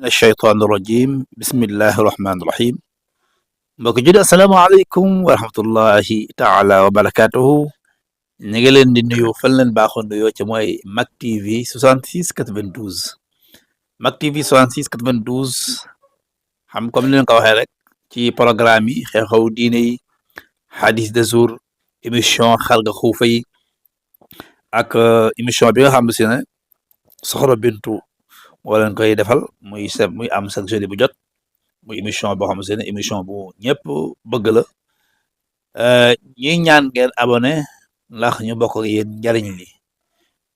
من الشيطان الرجيم بسم الله الرحمن الرحيم mbokk ji asalaamaaleykum wa rahmatullahi taala wa barakatuhu ñu ngi leen di nuyu fan leen baaxoon nuyoo ci mooy Mak TV 66 92 Mak TV 66 92 xam comme ni leen ko waxee rek ci programme yi xew-xew diine yi hadis de jour émission xalga xuufa yi ak émission bi nga xam si ne Soxna Bintu moo leen koy defal muy am chaque jeudi bu jot muy émission boo xam ne émission bu ñëpp bëgg la ñuy ñaan ngeen abonné ndax ñu bokk ak yéen njariñ li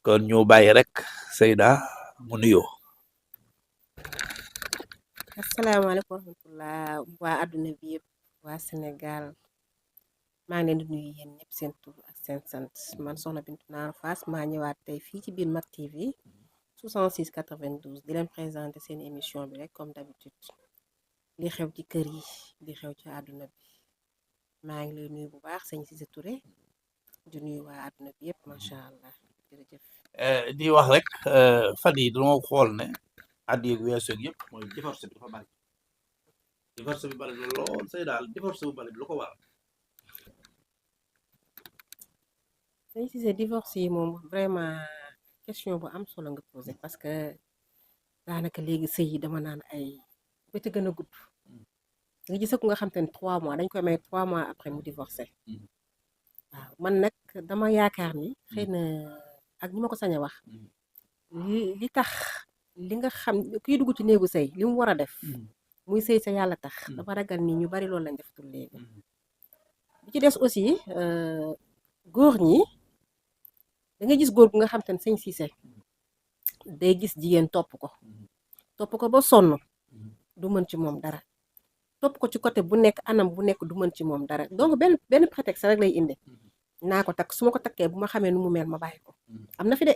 kon ñu bàyyi rek Seyda mu nuyoo. asalaamaaleykum wa rahmatullah waa adduna bi yëpp waa Sénégal maa ngi leen di nuyu yéen ñëpp seen tur ak seen sant man Soxna Bintu Naar Fass maa ñëwaat tey fii ci biir Mak TV 66 92 di leen présenter seen émission bi rek comme d'habitude li xew ci kër yi li xew ci àdduna bi maa ngi lay nuyu bu baax sëñ Cissé Touré di nuyu waa àdduna bi yëpp macha allah jërëjëf. di wax rek fan yi dañoo xool ne at yeeg weesu yëpp mooy divorce bi dafa bari divorce bi bari lool say daal divorce bu bari lu ko waral. sëñ Cissé divorce yi moom vraiment question bu am solo nga posé parce que daanaka léegi sëy yi dama naan ay ba ca gën a gudd nga gis ku nga xam te ne 3 mois dañ koy may 3 mois après mu divorcé waaw man nag dama yaakaar ni xëy na ak ñi ma ko sañ a wax li tax li nga xam kuy dugg ci néegu sëy li mu war a def muy sëy sa yàlla tax dama ragal ni ñu bari loolu lañ def tul léegi bi ci des aussi góor ñi da nga gis góor bu nga xam te ne sëñ Cissé day gis jigéen topp ko ba sonn du mën ci moom dara topp ko ci côté bu nekk anam bu nekk du mën ci moom dara donc benn prétexte rek lay indi naa ko takk su ma ko takkee bu ma xamee nu mu mel ma bàyyi ko am na fi de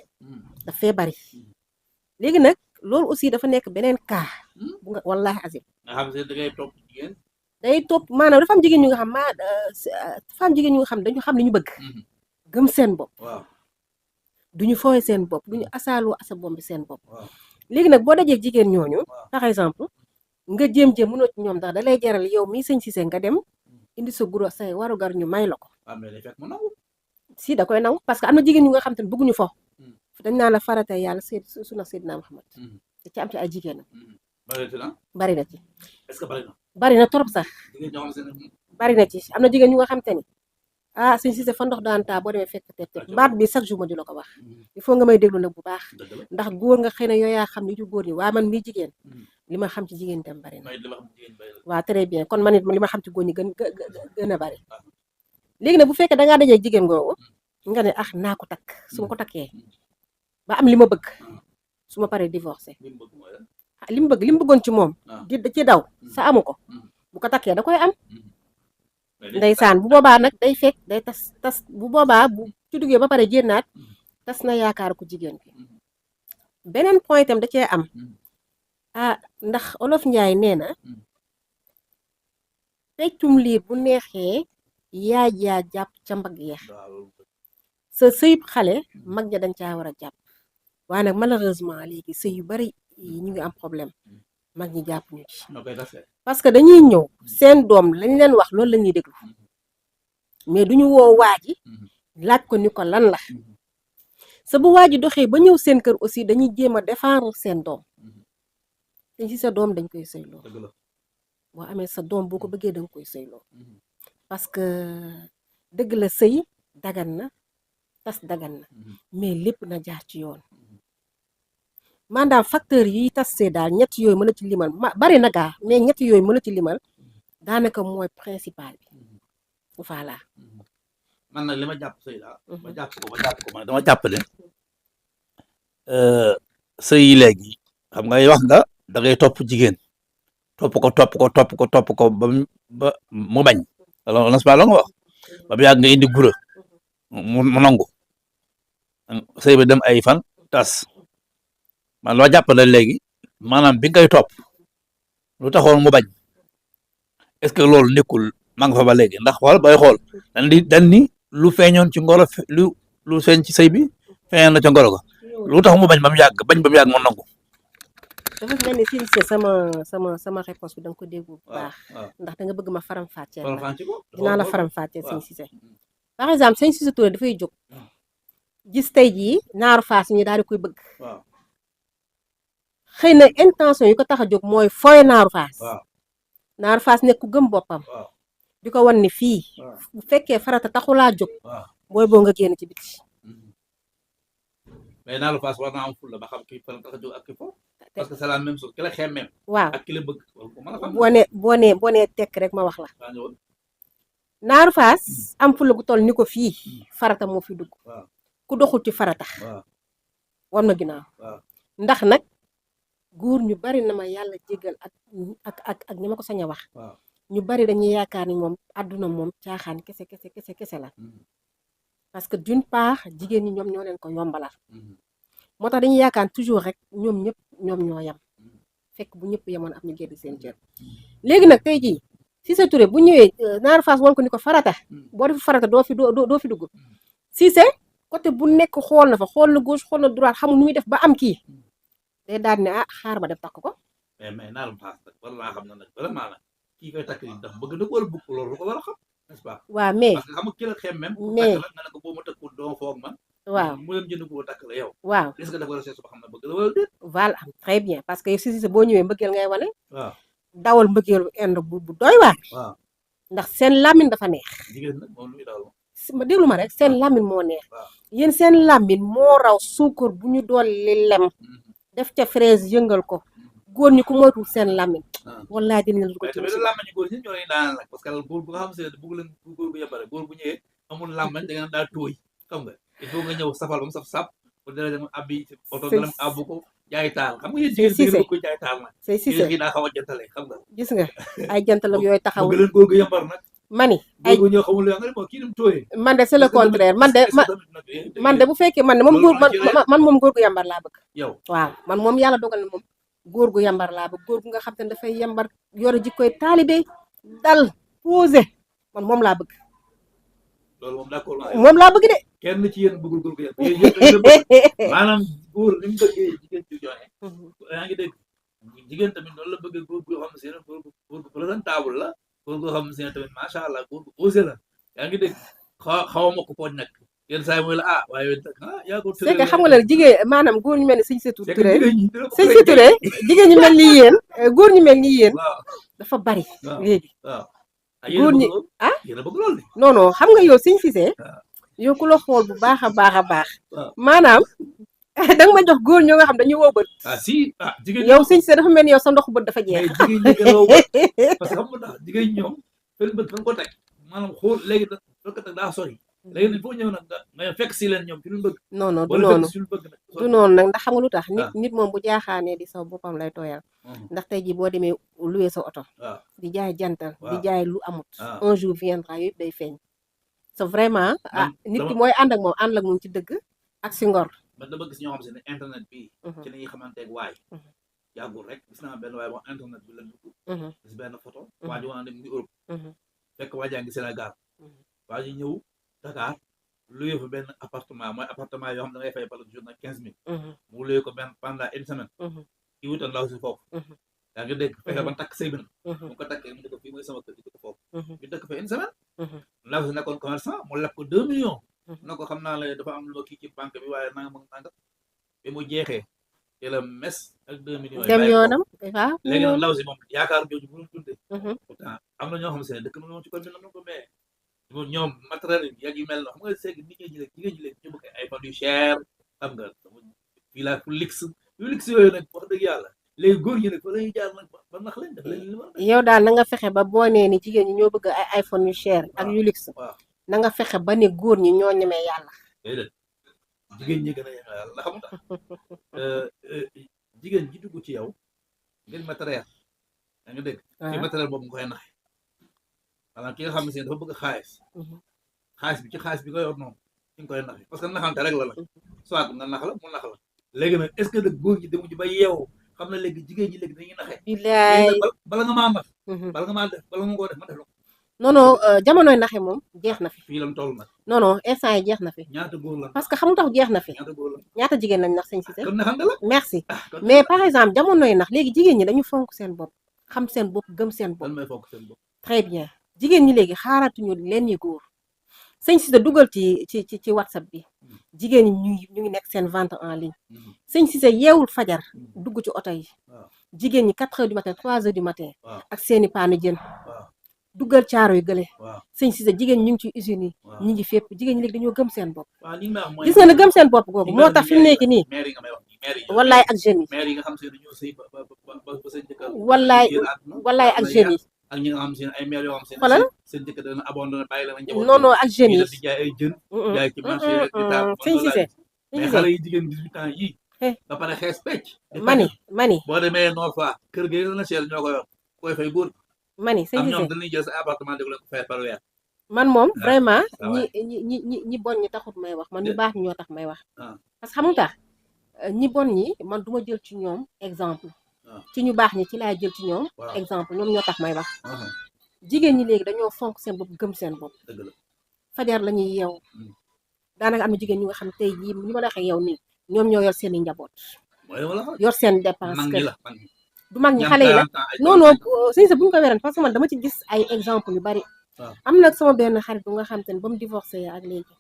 daf fee bari léegi nag loolu aussi dafa nekk beneen cas bu nga wallaahi azim nga xam ne da ngay topp jigéen. day topp maanaam dafa am jigéen ñu nga xam dafa am jigéen ñu nga xam dañu xam li ñu bëgg gëm seen bopp waaw duñu fooy seen bopp duñu asaaloo asa bombi seen bopp léegi nag boo dajee jigéen ñooñu par exemple nga jéem mënoo ci ñoom ndax da lay jaral yow mii sëñ Cissé nga dem indi sa guro say warugar ñu may la ko si da koy nangu parce que am na jigéen ñu nga xam te ne bëgguñu fo dañ naan la farata yàlla suna Seydina Muhammad da ci am ci ay jigéenam bari na ci est-ce que bari na bari na trop sax bari na ci am na jigéen ñu nga xam te ni sëñ Cissé fa ndox daan taa boo demee fekk te baat bi chaque jour ma di la ko wax il faut nga may déglu nag bu baax ndax góor nga xëy na yoo yaa xam ni ci góor ñi waaye man mii jigéen li ma xam ci jigéen tam bari na waaw très bien kon man it li ma xam ci góor ñi gën a bari léegi nag bu fekkee dangaa dajee jigéen googu nga ne naa ko takk su ma ko takkee ba am li ma bëgg su ma paree divorcé li mu bëggoon ci moom di ci daw sa amu ko bu ko takkee da koy am ndeysaan bu boobaa nag day fekk day tas bu boobaa bu ci duggee ba pare jénnaat tas na yaakaar ko jigéen bi beneen point itam da cee am ndax olof njaay nee na peccum liir bu neexee yaay yaa jàpp ca mbagg ya sa sëyub xale mag ña dañ caa war a jàpp waaye nag malheureusement léegi sëy yu bari yi ñu ngi am problème mag ñi jàpp ñu ci parce que dañuy ñëw seen doom lañ leen wax loolu la ñuy déglu mais duñu woo waa ji laaj ko ni ko lan la sa bu waa ji doxee ba ñëw seen kër aussi dañuy jéem a défendre seen doom te ci sa doom dañ koy sëyloo boo amee sa doom boo ko bëggee danga koy sëyloo parce que dëgg la sëy dagan na tas dagan na mais lépp na jaar ci yoon maanaam facteur yi tas see daal ñett yooyu mën a ci limal bari na gaa mais ñett yooyu mën a ci limal daanaka mooy principal bi voilà. man nag li ma jàpp sëy daal ma jàpp ko man dama jàpp ne sëy yi léegi xam nga wax nga da ngay topp jigéen topp ko ba mu bañ alors n'est-ce pas la nga wax ba mu yàgg nga indi gura mu nangu sëy bi dem ay fan tas man loo jàpp ne léegi maanaam bi ngay topp lu taxoon mu bañ est-ce que loolu nekkul maa nga fa ba léegi ndax xool bay xool dañ ni lu feeñoon ci ngoro lu feeñ ci sëy bi feeñoon na ca ngoro ga lu tax mu bañ ba mu yàgg mu nangu dafa mel ni Cissé sama réponse bi da nga ko déggu bu waaw baax waaw ndax da nga bëgg ma faram-fàcceel la faram-fàcce ko dinaa la xool ko faram-fàcceel sëñ waaw Cissé par exemple sëñ Cissé Touré dafay jóg gis tey jii naaru faas ñu daal di koy bëgg waaw xëy na intention yi ko tax a jóg mooy fooy waaw naaru faas nekk ku gëm boppam waaw di ko wan ni fii waaw bu fekkee farata taxulaa jóg waaw booy boo nga génn ci biti mais naa la faas war naa am fulla ba xam kii fan tax a jóg ak kii foofu parce que c'est la même chose ki la xeem même waaw ak ki la bëgg wala ko mën a xam boo nee tekk rek ma wax la waa ñëwoon naaru faas am fulla gu toll ni ko fii farata moo fi dugg waaw ku doxul ci farata waaw war ma ginnaaw waaw ndax nag góor ñu bari na ma yàlla jégal ak ñi ma ko sañ a wax waaw ñu bari dañuy yaakaar ni moom àdduna moom caaxaan kese la parce que d'une part jigéen ñi ñoom ñoo leen ko yombalal moo tax dañuy yaakaar toujours rek ñoom ñëpp ñoom ñoo yem fekk bu ñëpp yemoon am ñu génn seen cër léegi nag tey jii Cissé Touré bu ñëwee naaru faas woon ko ni ko farata boo def farata doo fi dugg Cissé côté bu nekk xool na fa xool na gauche xool na droite xamul nu muy def ba am kii day daal ne ah xaar ba def takk ko mais naa la faas nag war naa xam ne nag vraiment nag kii koy takk ni ndax bëgg na ko wala bëgg loolu ko war a xam n'est-ce pas waaw mais parce que xam nga ki la xeem même mais takk la nga ne ko boo ma tëkkul doo foog man waaw mu dem jënd ko takk la yow waaw est-ce que dafa war a seet ba xam ne bëgg la wala déet voilà très bien parce que yow Cissé boo ñëwee mbëggeel ngay wane waaw dawal mbëggeelu ind bu doy waar waaw ndax seen làmmiñ dafa neex jigéen nag moom lu muy dawal ma déglu ma rek seen làmmiñ moo neex waaw yéen seen làmmiñ moo raw suukar bu ñu dolli lem def ca fraise yëngal ko góor ñi ku moytul seen làmmiñ wallaay dinañ la ko mais tamit làmmañu góor ñi ñoo leen daanal nag parce que góor bu nga xam se bëgg leen góor bu yebare góor bu ñëwee amul làmmañ da ngeen daal tooy xam nga il faut nga ñëw safal ba mu saf sap pour dara dem abbi oto nga dem abbu ko jaay taal xam nga yéen jigéen bëgg ko jaay taal nag say Cissé yi daa xaw a jantale xam nga gis nga ay jantalam yooyu taxaw bëgg leen góor gu yembar nag mani ay góor gu ñëw xamul nga ne moo kii nim tooyee man de c'est le contraire man de bu fekkee man de moom góor man moom góor gu yambar laa bëgg yow waaw man moom yàlla dogal na moom góor gu yambar laa bëgg góor gu nga xam te ne dafay yambar yore jikkoy taalibe dal posé man moom laa bëgg loolu moom d'accord moom laa bëgg de kenn ci yéen bëggul góor gu yembar maanaam góor ni mu bëggee jigéen ci joxe yaa ngi dégg jigéen tamit noonu la bëggee góor gu xam ne góor gu présentable la góor goo xam ne tamit macha allah góor gu osé la yaa ngi dégg xaw ma ko poñ nag yenn saa yi mooy la waaye yaa ko c'est que xam nga la jigéen maanaam góor ñu mel ni Cissé Touré Cissé Touré jigéen ñu mel ni yéen góor ñu mel ni yéen dafa bari léegi waaw góor ñi yéen a bëgg loolu de non non xam nga yow Cissé yow ku la xool bu baax a baax maanaam danga ma jox góor ñoo nga xam dañuy wow bët si jigéen yow Cissé dafa mel ni yow sa ndoxu bët dafa jeex jigéen ñi gën a wow bët parce que xam nga tax jigéen ñi ñoom seen bët fa nga ko teg maanaam xool léegi da ko teg daa sori léegi nag foo ñëw nag nga fekk si leen ñoom ci lu bëgg non non du noonu nag ndax xam nga lu tax nit moom bu jaaxaanee di saw boppam lay tooyal ndax tey jii boo demee loué sa oto di jaay jantal di jaay lu amut un jour viendra yëpp day feeñ c'est vraiment nit ki mooy ànd ak moom ci dëgg ak si ngor man dama gis ñoo xam se ne internet bi ci la ñuy xamante ak waay yàggul rek gis naa benn waay boo internet bi la dugg gis benn photo waa ji wana ne mu ngi Europe fekk waa jaa ngi Sénégal waa ji ñëw Dakar loué fa benn appartement mooy appartement yoo xam da ngay fay par journée 15 000 mu loué ko benn pendant une semaine i wuta ndaw si foofu yaa ngi dégg fexe ba takk sëy bi nag mu ko takkee mu ne ko fii mooy sama kër di ko foofu ñu dëkk fa une semaine ndaw si nekkoon commerçant mu leb ko 2 millions na ko xam naa la dafa am lu ma kii ci banque bi waaye nanga mag nanga bi mu jeexee te la mes ak 2 millions dem yoonam waaw léegi nag ndaw si moom yaakaar jooju bu ñu dundee pourtant am na ñoo xam se ne dëkk na moom ci koñ bi nam na ko mais ñoom matériel yi yag yu mel no xam nga seegi nit ñi jigéen ñi léegi ñu bëgg ay iPhone yu cher xam nga fii laa fu lix yooyu nag wax dëgg yàlla léegi góor ñi nag fa lañuy jaar nag ba nax leen def leen li war yow daal na nga fexe ba boo nee ni jigéen ñi ñoo bëgg ay iPhone yu cher ak yu luxe na nga fexe ba ne góor ñi ñoo ñemee yàlla déedéet jigéen ñi gën a ñemee yàlla ndax xam nga jigéen ji dugg ci yow ngeen matériel yaa ngi dégg ci matériel boobu nga koy naxe maanaam ki nga xam ne si dafa bëgg xaalis bi ci xaalis bi nga yor noonu ci nga koy naxe parce que naxante rek la la soit nga nax la mu nax la léegi nag est-ce que nag góor ñi demu ci ba yeewu xam na léegi jigéen ñi léegi dañuy naxe bilaay bala nga maa nax bala nga maa def bala nga koo def ma def la non non jamonoy naxe moom jeex na fi fii lam toll nag non non instant yi jeex na fi ñaata góor la parce que xam nga tax jeex na fi ñaata góor la ñaata jigéen lañ nax sëñ Cissé kon naxante la merci kon mais par exemple jamonoy nax léegi jigéen ñi dañu fonk seen bopp xam seen bopp gëm seen bopp lan may fokk seen bopp très bien jigéen ñi léegi xaaratuñu leen ñi góor sëñ Cissé dugal ci WhatsApp bi jigéen ñi ñu ngi nekk seen vente en ligne sëñ Cissé yeewul fajar dugg ci oto yi jigéen ñi 4 heures du matin 3 heures du matin ak seeni paanu jën duggal caaro yu gële sëñ Cissé jigéen ñu ngi ci usine yi ñu ngi fépp jigéen ñi léegi dañoo gëm seen bopp gis nga ne gëm seen bopp googu moo tax fi mu nekk nii wallaay ak jeunes yi wallaay ak jeunes yi ak ñi nga xam seen ay maire yoo xam seen xoolal seen jëkkër dana abandonné bàyyi la njaboot non non ak jeunes di yi jaay ay jën jaay ci marché di taab sëñ Cissé mais xale yi jigéen 18 ans yi ba pare xees pecc mani boo demee Nord Foire kër ga na seel ñoo ko yor koy fay góor mani sëñ am Cissé ñoom dañuy jël sa appartement di ko leen ko fay par weer man moom vraiment ah ouais. ñi bon ñi taxut may wax man ñu baax ñi ñoo tax may wax ah parce que xam nga tax ñi bon ñi man duma jël ci ñoom exemple ah ci ñu baax ñi ci laay jël ci ñoom waaw exemple ñoom ñoo tax may wax ah jigéen ñi léegi dañoo fonk seen bopp gëm seen bopp dëgg la fajar la ñuy yeew Mm. daanaka am na jigéen ñu nga xam tey jii ñu ma la waxee yow nii ñoom ñoo yor seen i njaboot mooy wala yor seen dépense mag ñi kër la mag ñi du mag ñi ñi am xale yi la 40 ans ay non non 35 ans sëñ sa bu ñu ko weran parce que man dama ci gis ay exemple yu bari waaw am nag sama benn xarit bu nga xam te ne ba mu divorcé ak léegi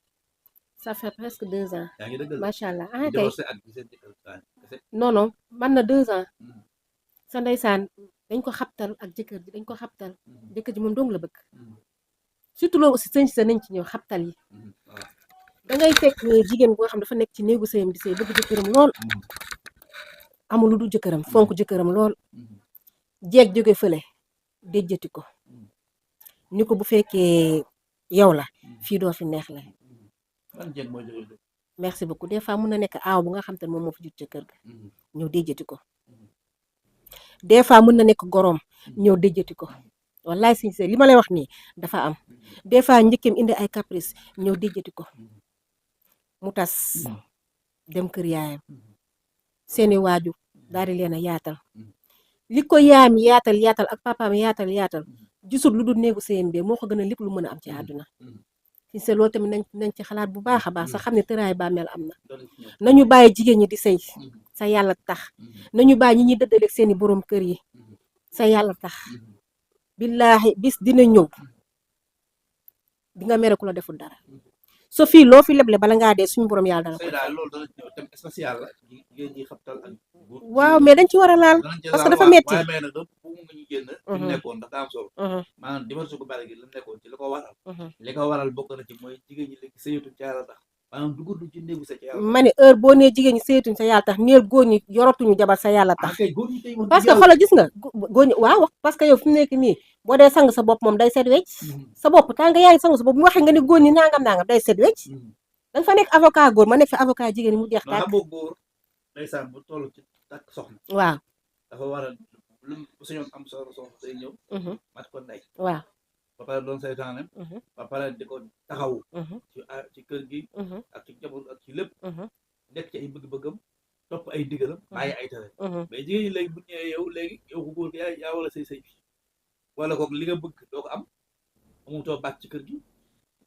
ça fait presque 2 ans yaa ngi dëgg la macha allah di kay divorcé ak seen jëkkër kese non non man na 2 ans Mm. sa ndeysaan dañ ko xabtal ak jëkkër ji dañ ko xabtal Mm. jëkkër ji moom dong la bëgg Mm. surtout loolu aussi sëñ sa nañ ci ñëw xabtal yi Mm. waaw da ngay fekk jigéen boo xam dafa nekk ci néegu sëyam di sëy bëgg jëkkëram lool Mm. amul lu dul jëkkëram fonk jëkkëram lool Mm. jeeg jóge fële déjjati ko Mm. ni ko bu fekkee yow la Mm. fii doo fi neex la Mm. ban jéeg mooy jóge merci beaucoup des fois mun na nekk aaw bu nga xam te ne moom moo fi jut ca kër ga Mm. ñëw déjjati ko Mm. des fois mun na nekk goroom Mm. ñëw déjjati ko wallaay siñ se li ma lay wax nii dafa am Mm. des fois njëkkeem indi ay caprice ñëw déjjati ko Mm. mu tas Mm. dem kër yaayam Mm. seeni waaju daal di leen a yaatal Mm. li ko yaayam yaatal ak papaam yaatal Mm. gisul lu dul néegu sëyam bee moo ko gën a lépp lu mën a am ci àdduna Mm. siñ se loolu tamit nañ ci xalaat bu baax a baax sax xam ne tëraay bàmmeel am na doon ci ñëw nañu bàyyi jigéen ñi di sëy Mm. sa yàlla tax Mm. nañu bàyyi ñi ñuy dëddaleeg seeni borom kër yi Mm. sa yàlla tax Mm. billaahi bis dina ñëw di nga mere ku la deful dara Mm. so fii loo fi leble bala ngaa dee suñu borom yàlla dana ko Seyda loolu dana ci ñëw thème spécial la jigéen ñi xabtal ak góor waaw mais dañ ci war a laal danañ ci parce que laal dafa waaw metti waaye mais nag da bu nga ñu génn fi mu nekkoon ndax daa am solo maanaam divorce gu bari gi li mu nekkoon ci li ko waral bokk na ci mooy jigéen ñi léegi sëyatuñ ci yàlla tax maanaam duggudu ci néegu sa ci yàlla ma ne heure boo nee jigéen ñi sëyatuñ sa yàlla tax neel góor ñi yoratuñu jabar sa yàlla ah tax kay góor ñi tey wax parce que xoolal gis nga góor ñi waaw parce que yow fi mu nekk nii boo dee sang sa bopp moom day set wecc sa bopp tant que yaa ngi sang sa bopp bu waxee nga ni góor ñi nangam day set wecc danga fa nekk avocat góor ma nekk fi avocat jigéen ñi mu jeex non tàkk xam nga góor ndeysaan bu toll ci takk soxna waaw dafa war a lu bu sañoon am soxna day ñëw mat ko ndey waaw ba pare doon saytaanem ba pare di ko taxawu ci kër gi ak ci njaboot ak ci lépp nekk ci ay bëgg-bëggam topp ay digalam bàyyi ay tere mais jigéen ñi léegi bu ñëwee yow ku góor gi yaa wala say sëy bi wala kook li nga bëgg doo ko am amutoo bàcc ci kër gi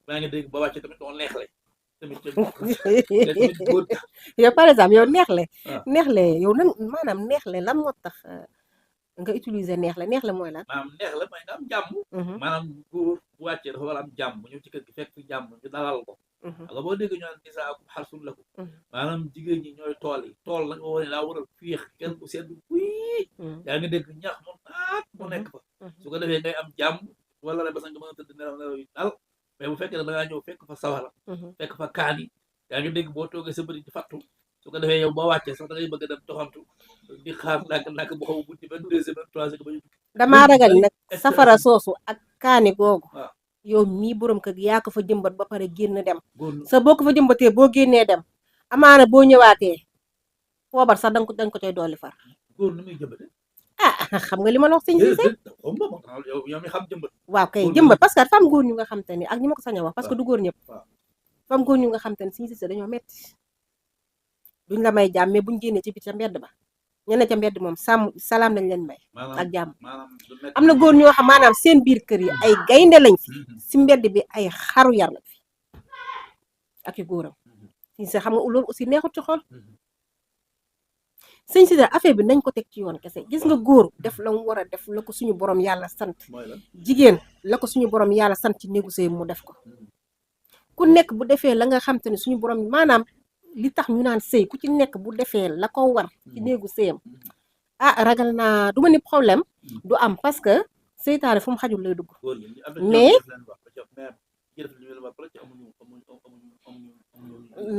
maa ngi dégg ba wàcce tamit doo neexle tamit góor yow par exemple yow neexle waaw neexle yow nan maanaam neexle lan moo tax nga utiliser neexle mooy lan maanaam neexle mooy nga am jàmm maanaam góor bu wàccee dafa war a am jàmm ñëw ci kër gi fekk fi jàmm ñu dalal ko nga boo dégg ñu naan nisaakum harsun lakum maanaam jigéen ñi ñooy tool yi tool la nga wane daa war a féex kenn ku sedd kuy yaa ngi dégg ñax mu naat mu nekk fa su ko defee ngay am jàmm wala rek ba sax nga mën a tëdd nelaw yu dal mais bu fekkee ne da ngaa ñëw fekk fa sawara fekk fa kaani yaa ngi dégg boo toogee sa bëri di fattu su ko defee yow boo wàccee sax da ngay bëgg a dem doxantu di xaar ndànk bu xaw a guddi benn deuxième benn troisième ba ñu damaa ragal nag safara soosu ak kaani googu waaw yow mii borom kër gi yaa ko fa jëmbat ba pare génn dem góor sa boo ko fa jëmbatee boo génnee dem amaana boo ñëwaatee poobar sax danga ko cay dolli far góor nu muy jëmbate xam nga li ma la wax sëñ Cissé xomba moo tax yow mi xam jëmbat waaw kay góor jëmbat parce que dafa am góor ñu nga xam te ni ak ñi ma ko sañ a wax parce que du góor ñëpp waaw dafa am góor ñu nga xam te ni sëñ Cissé dañoo metti duñ la may jàmm mais buñ génnee ci biir ca mbedd ba ñu ne ca mbedd moom salaam lañ leen may ak jàmm du nekk am na góor ñoo xam maanaam seen biir kër yi ay gaynde lañ fi si mbedd bi ay xaru yar lañ fi ak i góoram si sa xam nga loolu aussi neexut ci xol sëñ si affaire bi nañ ko teg ci yoon kese gis nga góor def la mu war a def la ko suñu borom yàlla sant jigéen la ko suñu borom yàlla sant ci néegu sëy mu def ko ku nekk bu defee la nga xam te ne suñu borom maanaam li tax ñu naan sëy ku ci nekk bu defee la ko war ci néegu sëyam ragal naa du ma ni problème du am parce que seytaane fu mu xajul lay dugg mais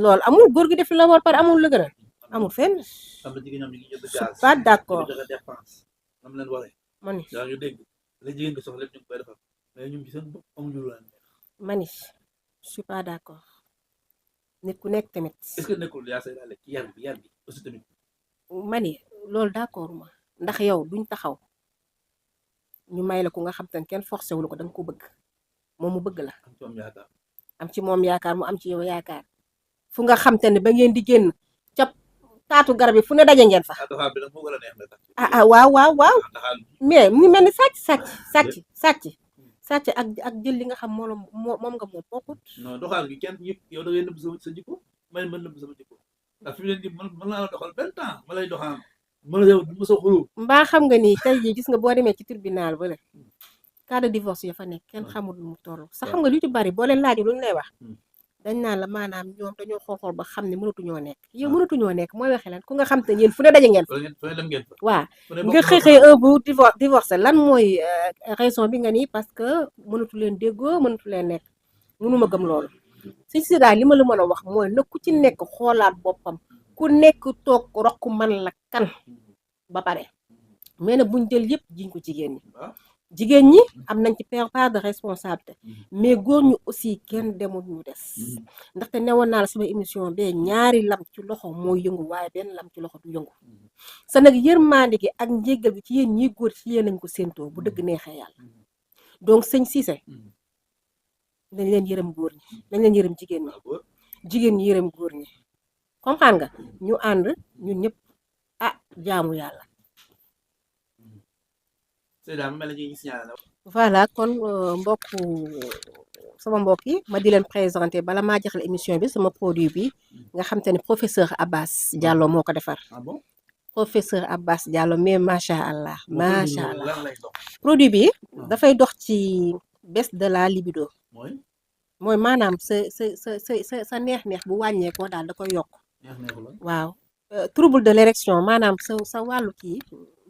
loolu amul góor gi def la war par amul la gën a amul fenn pas d'accord mani mani je suis pas d'accord nit ku nekk tamit est-ce que nekkul yaa say daal ci yar bi aussi tamit mani loolu d'accord ma ndax yow duñ taxaw ñu may la ku nga xam te ne kenn forcé wul ko da nga ko bëgg moom mu bëgg la am ci moom yaakaar mu am ci yow yaakaar fu nga xam te ne ba ngeen di génn ca taatu garab yi fu ne daje ngeen fa waaw mais mu ngi mel ni sàcc ak jël li nga xam moom nga moom bokkut non doxal gi kenn yëpp yow da ngay nëbb sa jikko man nëbb sama jikko ndax fi mu ne nii mën naa la doxal 20 ans ma lay doxal ma la yow du ma sa xulu mbaa xam nga ni tey jii gis nga boo demee ci tribunal ba la cas de divorce ya fa nekk kenn xamul lu mu toll sax xam nga lu ci bari boo leen laaj lu ñu lay wax dañ naan la maanaam ñoom dañoo xool ba xam ne mënatuñoo nekk yow mënatuñoo nekk mooy waxee lan ku nga xam te yéen fu ne daje ngeen fa waaw nga xëy un bu divorce lan mooy raison bi nga nii parce que mënatu leen déggoo mënatu leen nekk mënuma gëm loolu si daal li ma la mën a wax mooy na ku ci nekk xoolaat boppam ku nekk toog rokk man la kan ba pare mais nag buñ jël yëpp jiñ ko jigéen ñi am nañ ci part de responsabilité mais góor ñu aussi kenn demul ñu des ndaxte newoon naa la sama émission bee ñaari lam ci loxo moo yëngu waaye benn lam ci loxo du yëngu sa nag yërmande gi ak njéggal gi ci yéen ñiy góor ci yéen nañ ko séentoo bu dëgg neexee yàlla donc sëñ Cissé dañ leen yërëm góor ñi dañ leen yërëm jigéen ñi yërëm góor ñi comprendre nga ñu ànd ñun ñëpp jaamu yàlla voilà kon sama mbokk yi ma di leen présenté bala maa jaxal émission bi sama produit bi nga xam te ne professeur Abbas Diallo moo ko defar professeur Abbas Diallo mais macha allah produit bi dafay dox ci baisse de la libido mooy maanaam sa neex-neex bu wàññeekoo daal da koy yokk waaw trouble de l'érection maanaam sa wàllu kii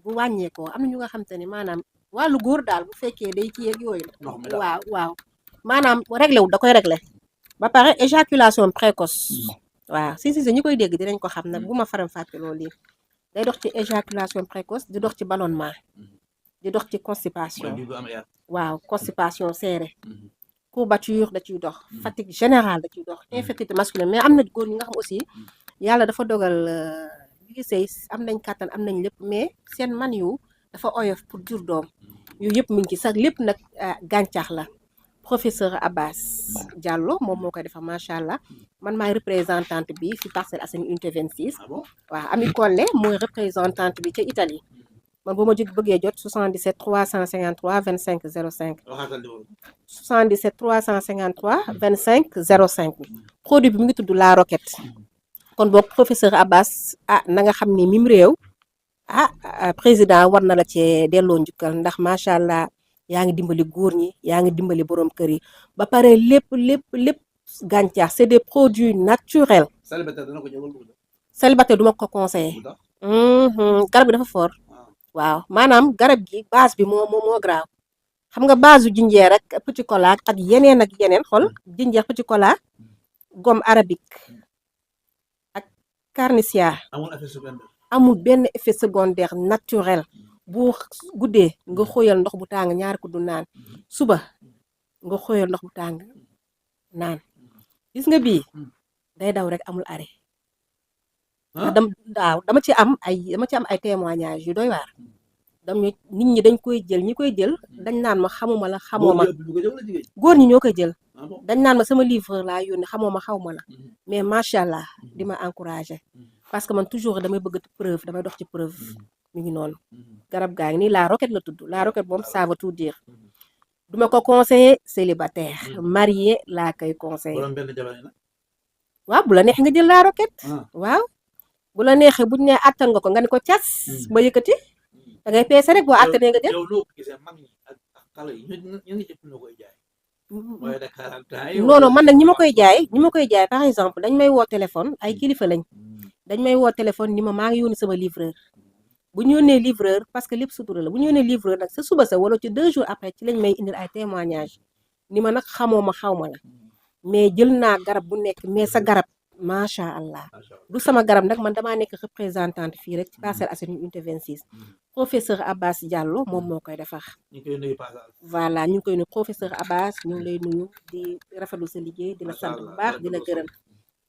bu wàññeekoo am na ñu nga xam te ne maanaam wàllu góor daal bu fekkee day kii ak yooyu waaw maanaam réglé wu da koy réglé ba pare éjaculation précoce waaw si ñi koy dégg dinañ ko xam nag bu ma faram fàtte loolu lii day dox ci éjaculation précoce di dox ci ballonnement di dox ci constipation waaw constipation serré courbature da ciy dox fatigue générale da ciy dox infertilité masculine mais am na góor ñi nga xam aussi yàlla dafa dogal bi sëy am nañ kàttan am nañ lépp mais seen man yu dafa oyof pour jur doom yooyu yëpp mu ngi ci sax lépp nag gàncax la professeur Abbas Diallo moom moo koy defar macha allah man maay représentante bi fi Parcelles Assainies unité 26 waaw Ami Collé mooy représentante bi ca Italie man bu ma bëggee jot 77 353 25 05 77 353 25 05 produit bi mu ngi tudd La Roquette kon boog professeur Abbas na nga xam ni mim réew président war na la cee delloo njukkal ndax macha allah yaa ngi dimbali góor ñi yaa ngi dimbali borom kër yi ba pare lépp gàncax c'est des produits naturels. célibataire duma ko conseillé. garab gi dafa fort. waaw maanaam garab gi base bi moo graaw xam nga base u jinjeer rek petit cola ak yeneen xol jinjeer petit cola gomme arabique ak carnicia amul benn effet secondaire naturel bu guddee nga xóoyal ndox bu tàng ñaari kuddu naan suba nga xóoyal ndox bu tàng naan gis nga bii day daw rek amul arrêt dama ci am ay témoignages yu doy waar nit ñi dañ koy jël ñi koy jël dañ naan ma xamuma la xamoo ma góor ñi ñoo koy jël dañ naan ma sama livre laa yónni xamoo ma xaw ma la mais macha allah di ma encouragé parce que man toujours damay bëgg preuve damay dox ci preuve mi ngi noonu garab gaa ngi nii la roquette la tudd la roquette moom ça veut tout dire duma ko conseiller célibataire marié laa koy conseiller borom benn jabar nag waaw bu la neex nga jël la roquette waaw bu la neexee buñ ne attan nga ko nga ne ko cas ba yëkkati da ngay peese rek boo attanee nga jël yow loo gisee mag ñi ak xale yi ñu ngi jëpp na koy jaay mooy Dakar non non man nag ñi ma koy jaay par exemple dañ may woo téléphone ay kilifa lañ dañ may woo téléphone ni ma maa ngi yónni sama livreur bu ñu yónnee livreur parce que lépp sutura la bu ñu yónnee livreur nag sa suba sa wala ci 2 jours après ci lañ may indil ay témoignage ni ma nag xamoo ma xaw ma la mais jël naa garab bu nekk mais sa garab macha allah du sama garab nag man damaa nekk représentante fii rek ci Parcelles Assainies unité 26 professeur Abbas Diallo moom moo koy defar voilà ñu ngi koy nuyu professeur Abbas ñu ngi lay nuyu di rafetlu sa liggéey di la sant bu baax di la gërëm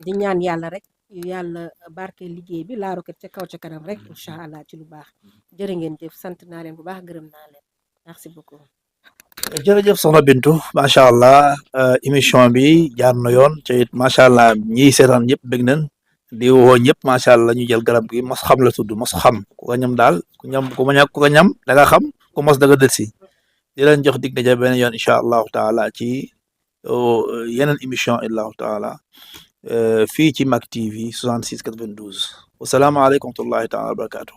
di ñaan yàlla rek yàlla barke liggéey bi la roquette ca kaw ca kanam rek incha allah ci lu baax jërë ngeen jëf sant naa leen bu baax gërëm naa leen merci beaucoup. jërëjëf soxna Bintu macha allah émission bi jaar na yoon te it macha allah ñiy seetaan ñëpp bëgg nañ di woo ñëpp macha allah ñu jël garab gi mos xam la tudd mos xam ku ko ñam daal ku ñam ku ma ñàkk ku ko ñam da nga xam ku mos da nga delsi di leen jox dig daje beneen yoon incha allahu taala ci yeneen émission illahu taala fii ci Mak TV 66 92 wasalaamaaleykum wa rahmatullahi taala wa barakatuh